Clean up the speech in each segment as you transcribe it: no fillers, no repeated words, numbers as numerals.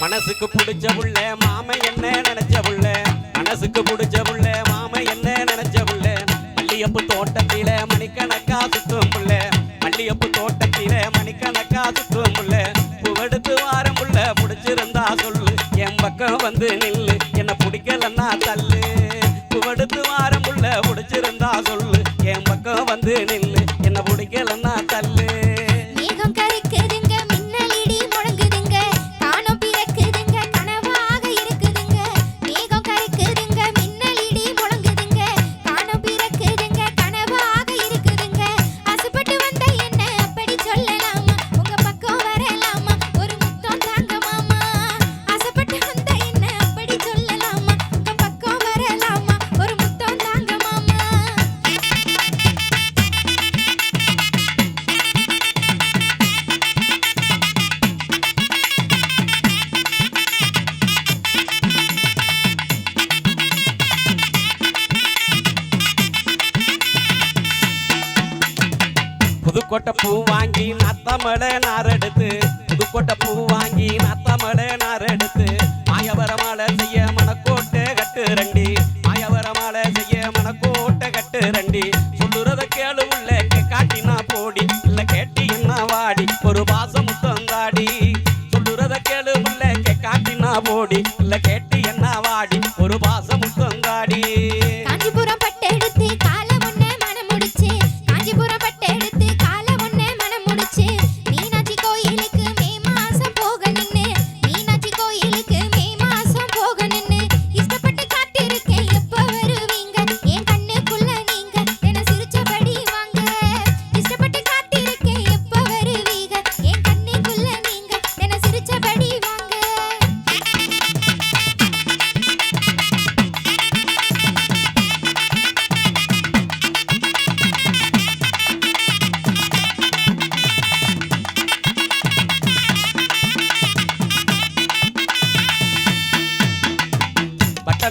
மனசுக்கு பிடிச்ச புள்ள மாம என்ன நினைச்ச புள்ள மனசுக்கு பிடிச்ச புள்ள மாம என்ன நினைச்ச புள்ள மல்லியப்பு தோட்டத்தில மணிக்கணக்கா சுத்தும் புள்ள மல்லியப்பு தோட்டத்தில மணிக்கணக்கா சுத்தும் புள்ள பூவெடுத்து வாரம் புள்ள பிடிச்சிருந்தா சொல்லு என் பக்கம் வந்து நில்லு என்ன பிடிக்கலன்னா தள்ளு பூவெடுத்து வாரம் புள்ள பிடிச்சிருந்தா சொல்லு என் பக்கம் வந்து நில்லு என்ன பிடிக்கலன்னா தள்ளு புதுக்கோட்டை பூ வாங்கி நத்தமலை நாரெடுத்து புதுக்கோட்டை பூ வாங்கி நத்தமலை நாரெடுத்து மாயவரமாலை செய்ய மணக்கோட்டை கட்டு ரண்டி மாயவரமாலை செய்ய மணக்கோட்டை கட்டு ரண்டி சொல்லுறத கேளு உள்ள காட்டினா போடி இல்ல கேட்டின்னா வாடி ஒரு பாசம் முத்தந்தாடி சொல்லுறத கேளு உள்ள காட்டினா போடி இல்ல கேட்டி என்ன வாடி ஒரு பாசம் முத்தந்தாடி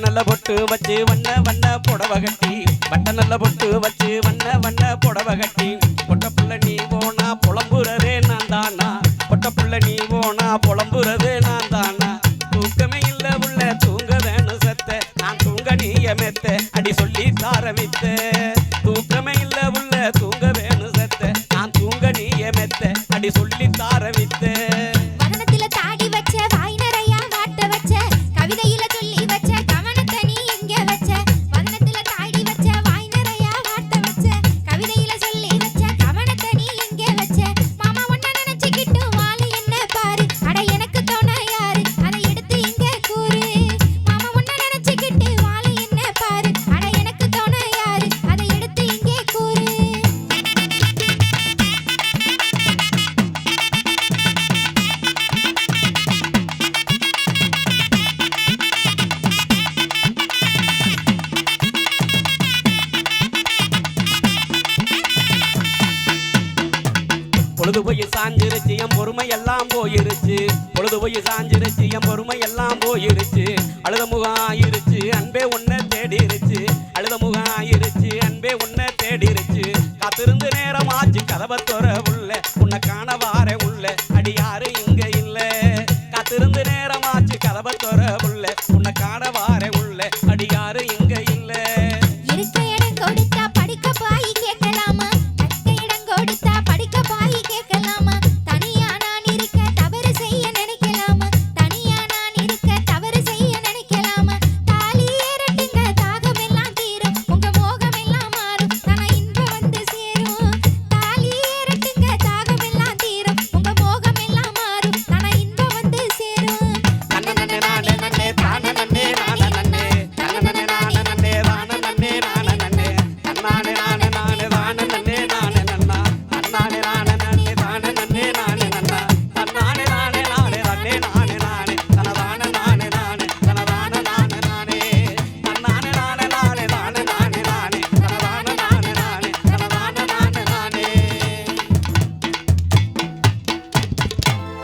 நல்ல பொட்டு வச்சு வண்ண வண்ண புடவை கட்டி பட்ட நல்ல பொட்டு வச்சு வண்ண வண்ண புடவை கட்டி பொட்ட புள்ள நீ போனா புலம்புறதே நான் தானா பொட்ட புள்ள நீ போனா புலம்புறதே நான் தானா தூக்கமே இல்ல உள்ள தூங்க வேணும் செத்த நான் தூங்க நீய மெத்த அடி சொல்லி தாரமித்த தூக்கமே இல்ல உள்ள தூங்க வேணும் செத்த நான் தூங்க நீய மெத்த அடி சொல்லி தாரமித்த பொழுது போய் சாஞ்சிருச்சு என் பொறுமை எல்லாம் போயிருச்சு பொழுது போய் சாஞ்சிருச்சு என் பொறுமை எல்லாம் போயிருச்சு அழுத முகம் ஆயிருச்சு அன்பே உன்னை தேடிருச்சு அழுத முகம் ஆயிருச்சு அன்பே உன்னை தேடிருச்சு காத்திருந்து நேரம் ஆச்சு கதவை தொற உள்ள உன்னை காண வார உள்ள அடி யாரு இங்க இல்ல காத்திருந்து நேரம் ஆச்சு கதவை தொற